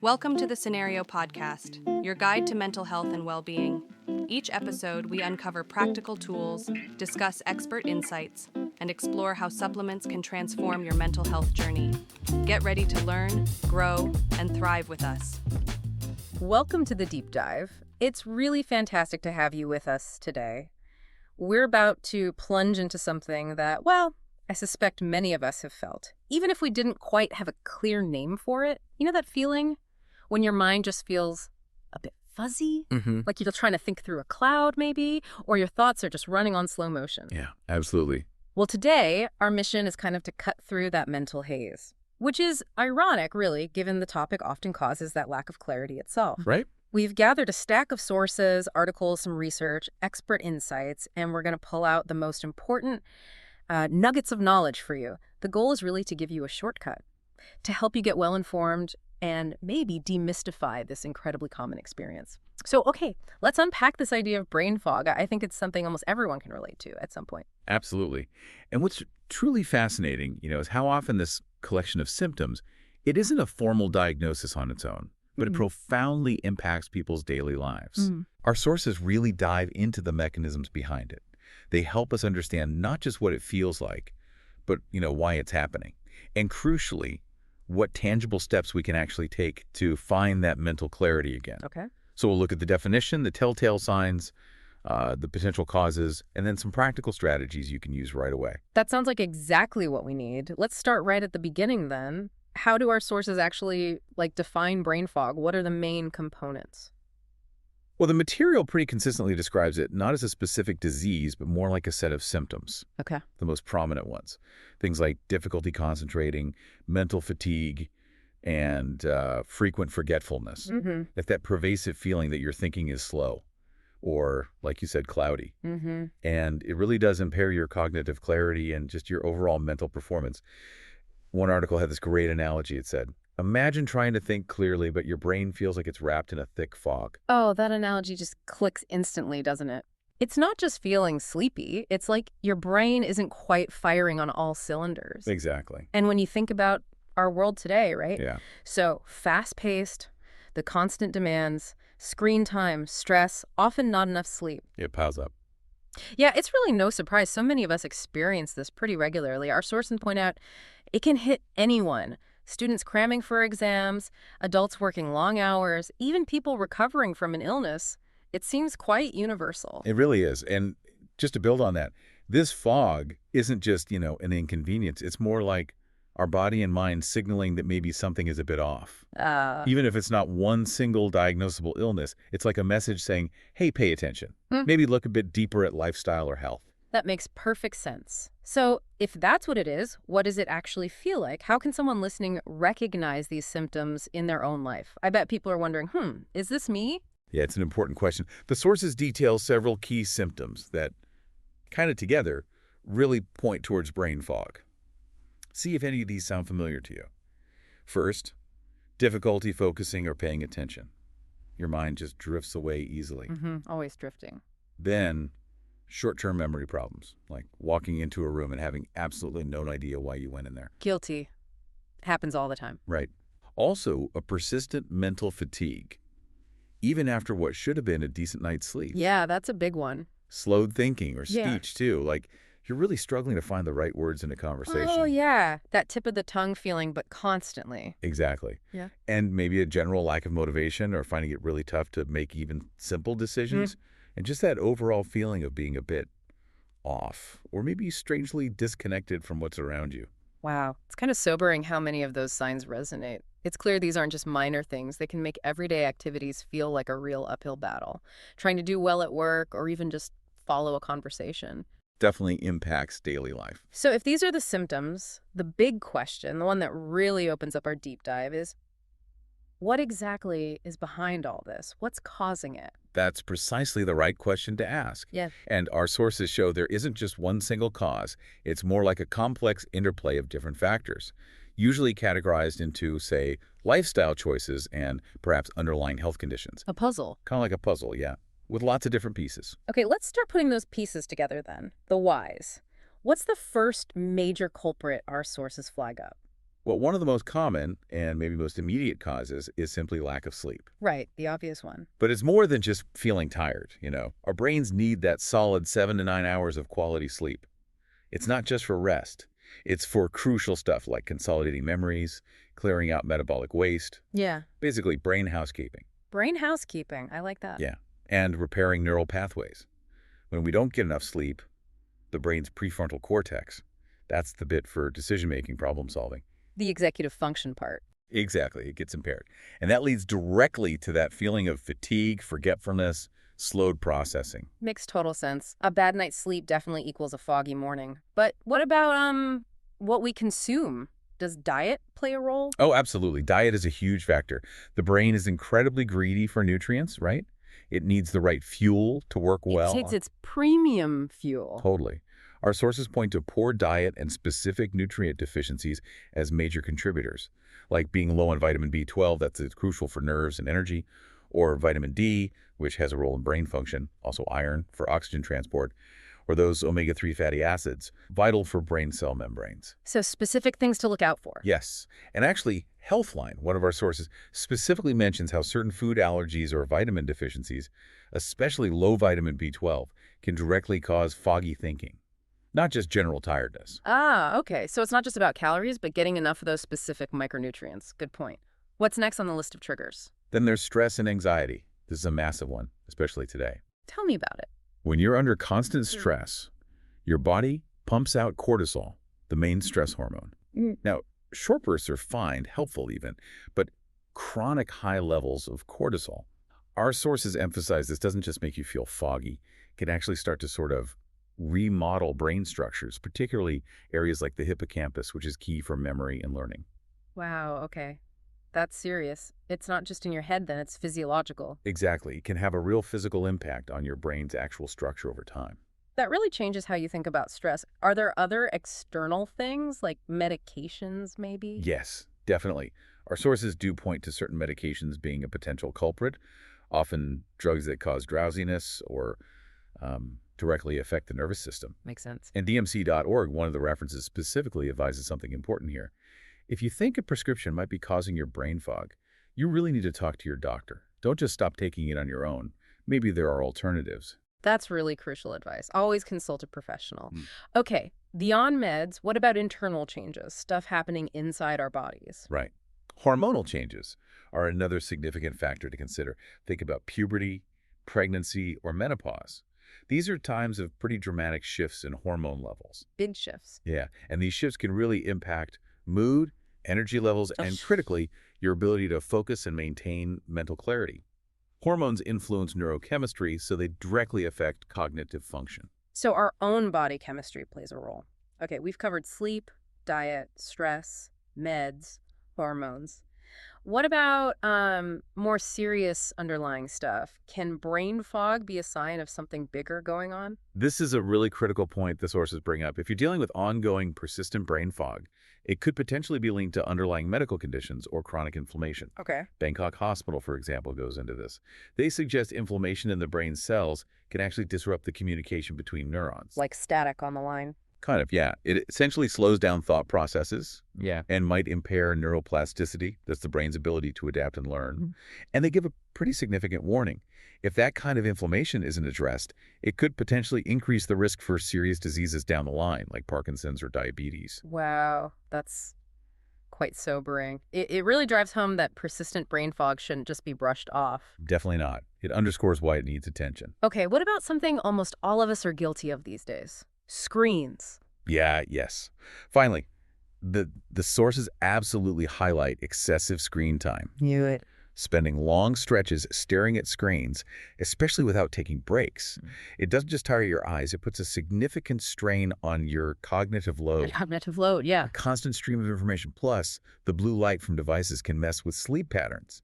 Welcome to the Scenario Podcast, your guide to mental health and well-being. Each episode, we uncover practical tools, discuss expert insights, and explore how supplements can transform your mental health journey. Get ready to learn, grow, and thrive with us. Welcome to the Deep Dive. It's really fantastic to have you with us today. We're about to plunge into something that, well, I suspect many of us have felt, even if we didn't quite have a clear name for it. You know that feeling when your mind just feels a bit fuzzy? Like you're trying to think through a cloud, maybe, or your thoughts are just running on slow motion. Yeah, absolutely. Well, today, our mission is kind of to cut through that mental haze, which is ironic, really, given the topic often causes that lack of clarity itself. Right? We've gathered a stack of sources, articles, some research, expert insights, and we're going to pull out the most important nuggets of knowledge for you. The goal is really to give you a shortcut, to help you get well-informed and maybe demystify this incredibly common experience. So, okay, let's unpack this idea of brain fog. I think it's something almost everyone can relate to at some point. Absolutely. And what's truly fascinating, is how often this collection of symptoms, it isn't a formal diagnosis on its own, but it profoundly impacts people's daily lives. Our sources really dive into the mechanisms behind it. They help us understand not just what it feels like, but, why it's happening. And crucially, what tangible steps we can actually take to find that mental clarity again. Okay. So we'll look at the definition, the telltale signs, the potential causes, and then some practical strategies you can use right away. That sounds like exactly what we need. Let's start right at the beginning then. How do our sources actually define brain fog? What are the main components? Well, the material pretty consistently describes it not as a specific disease, but more like a set of symptoms. Okay. The most prominent ones. Things like difficulty concentrating, mental fatigue, and frequent forgetfulness. That pervasive feeling that your thinking is slow or, like you said, cloudy. And it really does impair your cognitive clarity and just your overall mental performance. One article had this great analogy. It said, imagine trying to think clearly, but your brain feels like it's wrapped in a thick fog. Oh, that analogy just clicks instantly, doesn't it? It's not just feeling sleepy. It's like your brain isn't quite firing on all cylinders. Exactly. And when you think about our world today, right? Yeah. So fast-paced, the constant demands, screen time, stress, often not enough sleep. It piles up. Yeah, it's really no surprise. So many of us experience this pretty regularly. Our sources point out it can hit anyone. Students cramming for exams, adults working long hours, even people recovering from an illness. It seems quite universal. It really is. And just to build on that, this fog isn't just, an inconvenience. It's more like our body and mind signaling that maybe something is a bit off. Even if it's not one single diagnosable illness, it's like a message saying, hey, pay attention. Maybe look a bit deeper at lifestyle or health. That makes perfect sense. So if that's what it is, what does it actually feel like? How can someone listening recognize these symptoms in their own life? I bet people are wondering, is this me? Yeah, it's an important question. The sources detail several key symptoms that, kind of together, really point towards brain fog. See if any of these sound familiar to you. First, difficulty focusing or paying attention. Your mind just drifts away easily. Always drifting. Then, short-term memory problems, like walking into a room and having absolutely no idea why you went in there. Guilty. Happens all the time. Right. Also, a persistent mental fatigue, even after what should have been a decent night's sleep. Yeah, that's a big one. Slowed thinking or Yeah. speech, too. Like, you're really struggling to find the right words in a conversation. Oh, yeah. That tip of the tongue feeling, but constantly. Exactly. Yeah. And maybe a general lack of motivation or finding it really tough to make even simple decisions. And just that overall feeling of being a bit off or maybe strangely disconnected from what's around you. Wow. It's kind of sobering how many of those signs resonate. It's clear these aren't just minor things. They can make everyday activities feel like a real uphill battle. Trying to do well at work or even just follow a conversation. Definitely impacts daily life. So if these are the symptoms, the big question, the one that really opens up our deep dive is, what exactly is behind all this? What's causing it? That's precisely the right question to ask. Yeah. And our sources show there isn't just one single cause. It's more like a complex interplay of different factors, usually categorized into, say, lifestyle choices and perhaps underlying health conditions. A puzzle. Kind of like a puzzle, yeah, with lots of different pieces. Okay, let's start putting those pieces together then. The whys. What's the first major culprit our sources flag up? Well, one of the most common and maybe most immediate causes is simply lack of sleep. Right, the obvious one. But it's more than just feeling tired. Our brains need that solid 7 to 9 hours of quality sleep. It's not just for rest. It's for crucial stuff like consolidating memories, clearing out metabolic waste, Yeah. basically brain housekeeping. Brain housekeeping. I like that. Yeah, and repairing neural pathways. When we don't get enough sleep, the brain's prefrontal cortex, that's the bit for decision-making, problem-solving. The executive function part. Exactly, it gets impaired. And that leads directly to that feeling of fatigue, forgetfulness, slowed processing. Makes total sense. A bad night's sleep definitely equals a foggy morning. But what about what we consume? Does diet play a role? Oh, absolutely. Diet is a huge factor. The brain is incredibly greedy for nutrients, right? It needs the right fuel to work well. It takes its premium fuel. Totally. Our sources point to poor diet and specific nutrient deficiencies as major contributors, like being low on vitamin B12, that's crucial for nerves and energy, or vitamin D, which has a role in brain function, also iron for oxygen transport, or those omega-3 fatty acids, vital for brain cell membranes. So specific things to look out for. Yes, and actually, Healthline, one of our sources, specifically mentions how certain food allergies or vitamin deficiencies, especially low vitamin B12, can directly cause foggy thinking. Not just general tiredness. Ah, okay. So it's not just about calories, but getting enough of those specific micronutrients. Good point. What's next on the list of triggers? Then there's stress and anxiety. This is a massive one, especially today. Tell me about it. When you're under constant stress, your body pumps out cortisol, the main stress hormone. Now, short bursts are fine, helpful even, but chronic high levels of cortisol. Our sources emphasize this doesn't just make you feel foggy. It can actually start to sort of remodel brain structures, particularly areas like the hippocampus, which is key for memory and learning. Wow, okay. That's serious. It's not just in your head then, it's physiological. Exactly. It can have a real physical impact on your brain's actual structure over time. That really changes how you think about stress. Are there other external things, like medications maybe? Yes, definitely. Our sources do point to certain medications being a potential culprit, often drugs that cause drowsiness or directly affect the nervous system. Makes sense. And DMC.org, one of the references specifically advises something important here. If you think a prescription might be causing your brain fog, you really need to talk to your doctor. Don't just stop taking it on your own. Maybe there are alternatives. That's really crucial advice. Always consult a professional. Okay, beyond meds, what about internal changes, stuff happening inside our bodies? Right. Hormonal changes are another significant factor to consider. Think about puberty, pregnancy, or menopause. These are times of pretty dramatic shifts in hormone levels. Big shifts. Yeah, and these shifts can really impact mood, energy levels, and critically, your ability to focus and maintain mental clarity. Hormones influence neurochemistry, so they directly affect cognitive function. So our own body chemistry plays a role. Okay, we've covered sleep, diet, stress, meds, hormones. What about more serious underlying stuff? Can brain fog be a sign of something bigger going on? This is a really critical point the sources bring up. If you're dealing with ongoing, persistent brain fog, it could potentially be linked to underlying medical conditions or chronic inflammation. Okay. Bangkok Hospital, for example, goes into this. They suggest inflammation in the brain cells can actually disrupt the communication between neurons. Like static on the line. Kind of, yeah. It essentially slows down thought processes. Yeah. And might impair neuroplasticity. That's the brain's ability to adapt and learn. And they give a pretty significant warning. If that kind of inflammation isn't addressed, it could potentially increase the risk for serious diseases down the line, like Parkinson's or diabetes. Wow, that's quite sobering. It really drives home that persistent brain fog shouldn't just be brushed off. Definitely not. It underscores why it needs attention. Okay, what about something almost all of us are guilty of these days? Screens. Yes. Finally, the sources absolutely highlight excessive screen time. Knew it. Spending long stretches staring at screens, especially without taking breaks. It doesn't just tire your eyes, it puts a significant strain on your cognitive load. Cognitive load, yeah. A constant stream of information, plus the blue light from devices can mess with sleep patterns.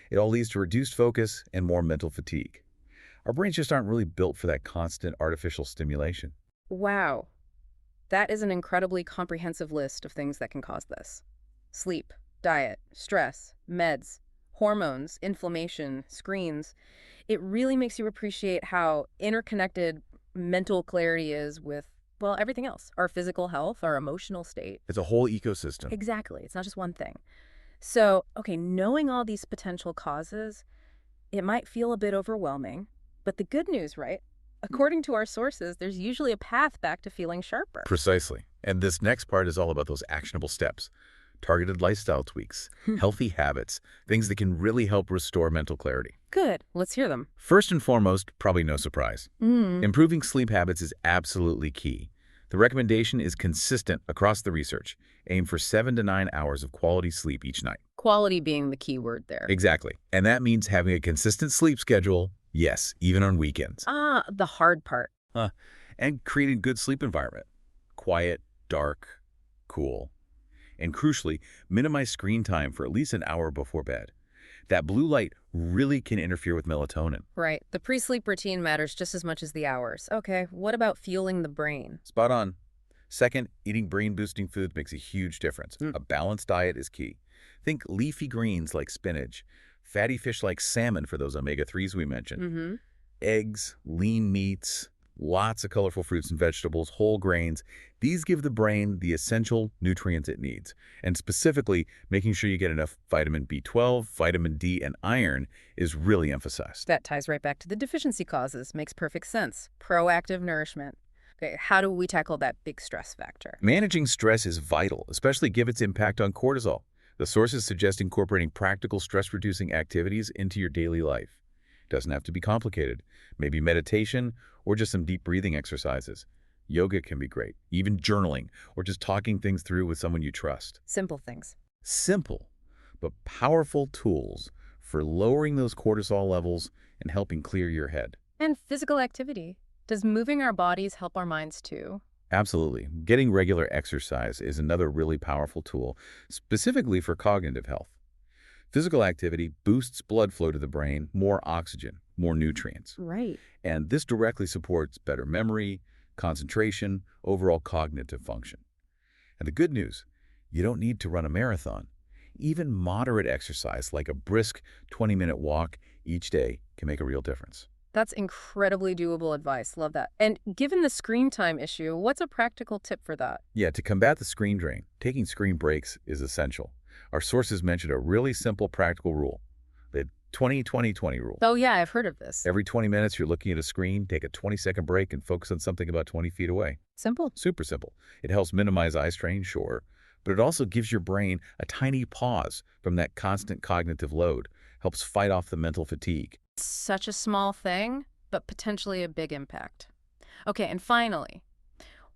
It all leads to reduced focus and more mental fatigue. Our brains just aren't really built for that constant artificial stimulation. Wow. That is an incredibly comprehensive list of things that can cause this. Sleep, diet, stress, meds, hormones, inflammation, screens. It really makes you appreciate how interconnected mental clarity is with well, everything else, our physical health, our emotional state. It's a whole ecosystem. Exactly. It's not just one thing. So, okay, knowing all these potential causes, it might feel a bit overwhelming. But the good news, right? According to our sources, there's usually a path back to feeling sharper. Precisely. And this next part is all about those actionable steps. Targeted lifestyle tweaks, healthy habits, things that can really help restore mental clarity. Good. Let's hear them. First and foremost, probably no surprise. Improving sleep habits is absolutely key. The recommendation is consistent across the research. Aim for 7 to 9 hours of quality sleep each night. Quality being the key word there. Exactly. And that means having a consistent sleep schedule, yes, even on weekends. The hard part. And creating a good sleep environment. Quiet, dark, cool. And crucially, minimize screen time for at least an hour before bed. That blue light really can interfere with melatonin. Right. The pre-sleep routine matters just as much as the hours. Okay, what about fueling the brain? Spot on. Second, eating brain-boosting foods makes a huge difference. A balanced diet is key. Think leafy greens like spinach, fatty fish like salmon for those omega-3s we mentioned, eggs, lean meats, lots of colorful fruits and vegetables, whole grains. These give the brain the essential nutrients it needs. And specifically, making sure you get enough vitamin B12, vitamin D, and iron is really emphasized. That ties right back to the deficiency causes. Makes perfect sense. Proactive nourishment. Okay, how do we tackle that big stress factor? Managing stress is vital, especially given its impact on cortisol. The sources suggest incorporating practical stress-reducing activities into your daily life. It doesn't have to be complicated. Maybe meditation or just some deep breathing exercises. Yoga can be great, even journaling or just talking things through with someone you trust. Simple things. Simple, but powerful tools for lowering those cortisol levels and helping clear your head. And physical activity. Does moving our bodies help our minds too? Absolutely. Getting regular exercise is another really powerful tool, specifically for cognitive health. Physical activity boosts blood flow to the brain, more oxygen, more nutrients. Right. And this directly supports better memory, concentration, overall cognitive function. And the good news, you don't need to run a marathon. Even moderate exercise, like a brisk 20-minute walk each day, can make a real difference. That's incredibly doable advice. Love that. And given the screen time issue, what's a practical tip for that? Yeah, to combat the screen drain, taking screen breaks is essential. Our sources mentioned a really simple practical rule, the 20-20-20 rule. Oh, yeah, I've heard of this. Every 20 minutes you're looking at a screen, take a 20-second break and focus on something about 20 feet away. Simple. Super simple. It helps minimize eye strain, sure, but it also gives your brain a tiny pause from that constant cognitive load, helps fight off the mental fatigue. Such a small thing, but potentially a big impact. Okay, and finally,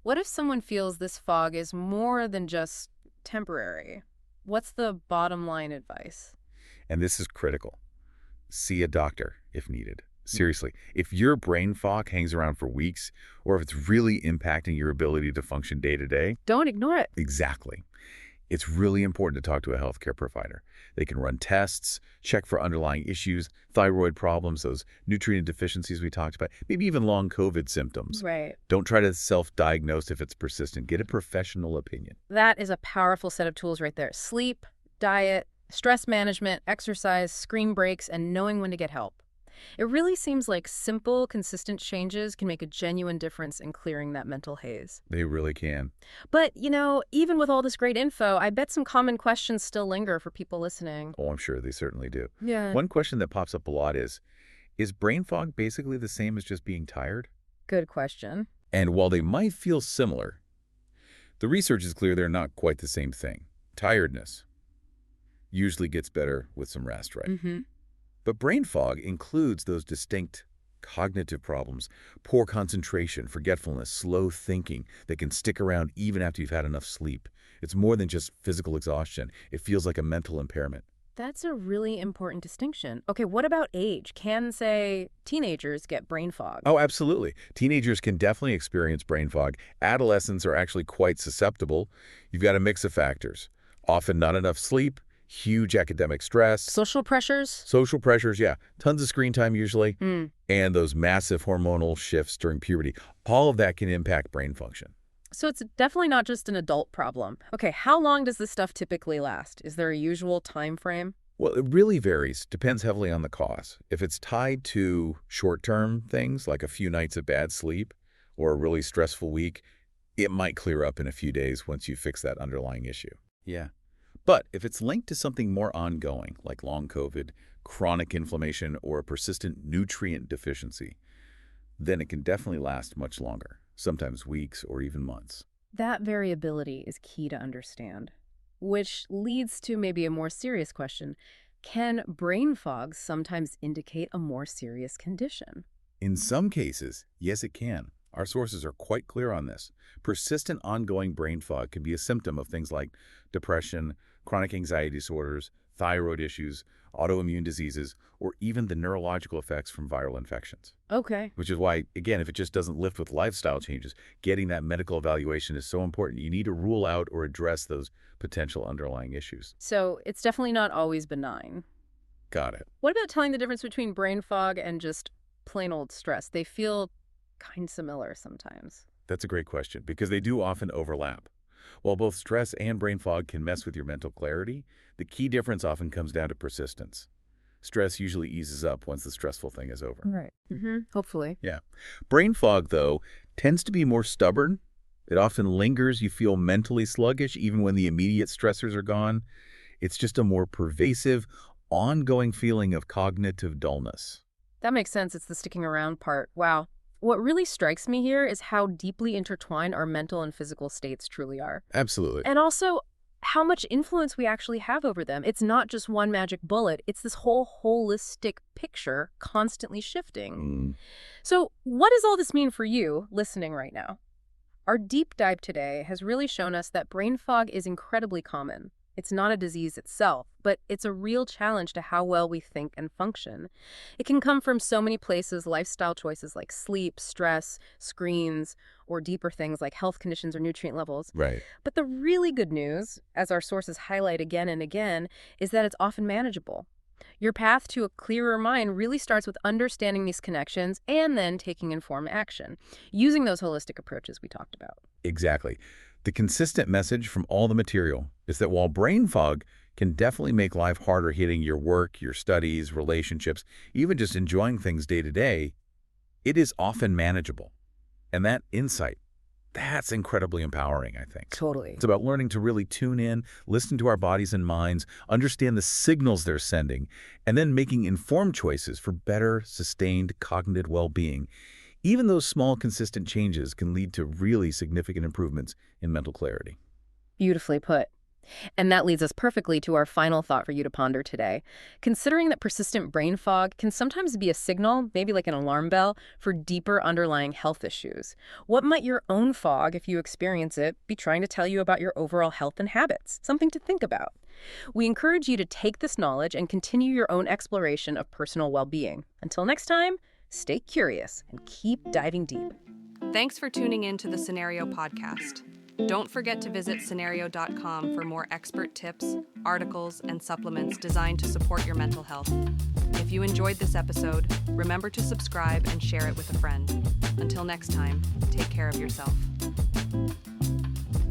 what if someone feels this fog is more than just temporary? What's the bottom line advice? And this is critical. See a doctor if needed. Seriously, if your brain fog hangs around for weeks, or if it's really impacting your ability to function day to day, Don't ignore it. exactly. It's really important to talk to a healthcare provider. They can run tests, check for underlying issues, thyroid problems, those nutrient deficiencies we talked about, maybe even long COVID symptoms. Right. Don't try to self-diagnose if it's persistent. Get a professional opinion. That is a powerful set of tools right there. Sleep, diet, stress management, exercise, screen breaks, and knowing when to get help. It really seems like simple, consistent changes can make a genuine difference in clearing that mental haze. They really can. But, even with all this great info, I bet some common questions still linger for people listening. Oh, I'm sure they certainly do. Yeah. One question that pops up a lot is brain fog basically the same as just being tired? Good question. And while they might feel similar, the research is clear they're not quite the same thing. Tiredness usually gets better with some rest, right? Mm-hmm. But brain fog includes those distinct cognitive problems, poor concentration, forgetfulness, slow thinking that can stick around even after you've had enough sleep. It's more than just physical exhaustion. It feels like a mental impairment. That's a really important distinction. Okay, what about age? Can, say, teenagers get brain fog? Oh, absolutely. Teenagers can definitely experience brain fog. Adolescents are actually quite susceptible. You've got a mix of factors. Often not enough sleep, huge academic stress. Social pressures? Social pressures, yeah. Tons of screen time usually. And those massive hormonal shifts during puberty. All of that can impact brain function. So it's definitely not just an adult problem. Okay, how long does this stuff typically last? Is there a usual time frame? Well, it really varies. Depends heavily on the cause. If it's tied to short-term things like a few nights of bad sleep or a really stressful week, It might clear up in a few days once you fix that underlying issue. Yeah. But if it's linked to something more ongoing, like long COVID, chronic inflammation, or a persistent nutrient deficiency, then it can definitely last much longer, sometimes weeks or even months. That variability is key to understand, which leads to maybe a more serious question. Can brain fog sometimes indicate a more serious condition? In some cases, yes, it can. Our sources are quite clear on this. Persistent ongoing brain fog can be a symptom of things like depression, chronic anxiety disorders, thyroid issues, autoimmune diseases, or even the neurological effects from viral infections. Okay. Which is why, again, if it just doesn't lift with lifestyle changes, getting that medical evaluation is so important. You need to rule out or address those potential underlying issues. So it's definitely not always benign. Got it. What about telling the difference between brain fog and just plain old stress? They feel kind of similar sometimes. That's a great question because they do often overlap. While both stress and brain fog can mess with your mental clarity, the key difference often comes down to persistence. Stress usually eases up once the stressful thing is over. Right. Hopefully. Yeah. Brain fog, though, tends to be more stubborn. It often lingers. You feel mentally sluggish even when the immediate stressors are gone. It's just a more pervasive, ongoing feeling of cognitive dullness. That makes sense. It's the sticking around part. Wow. What really strikes me here is how deeply intertwined our mental and physical states truly are. Absolutely. And also how much influence we actually have over them. It's not just one magic bullet. It's this whole holistic picture constantly shifting. So what does all this mean for you listening right now? Our deep dive today has really shown us that brain fog is incredibly common. It's not a disease itself, but it's a real challenge to how well we think and function. It can come from so many places, lifestyle choices like sleep, stress, screens, or deeper things like health conditions or nutrient levels. Right. But the really good news, as our sources highlight again and again, is that it's often manageable. Your path to a clearer mind really starts with understanding these connections and then taking informed action, using those holistic approaches we talked about. Exactly. The consistent message from all the material is that while brain fog can definitely make life harder hitting your work, your studies, relationships, even just enjoying things day to day, it is often manageable. And that insight, that's incredibly empowering, I think. Totally. It's about learning to really tune in, listen to our bodies and minds, understand the signals they're sending, and then making informed choices for better, sustained cognitive well-being. Even those small, consistent changes can lead to really significant improvements in mental clarity. Beautifully put. And that leads us perfectly to our final thought for you to ponder today. Considering that persistent brain fog can sometimes be a signal, maybe like an alarm bell, for deeper underlying health issues. What might your own fog, if you experience it, be trying to tell you about your overall health and habits? Something to think about. We encourage you to take this knowledge and continue your own exploration of personal well-being. Until next time, stay curious and keep diving deep. Thanks for tuning in to the Scenario Podcast. Don't forget to visit scenario.com for more expert tips, articles, and supplements designed to support your mental health. If you enjoyed this episode, remember to subscribe and share it with a friend. Until next time, take care of yourself.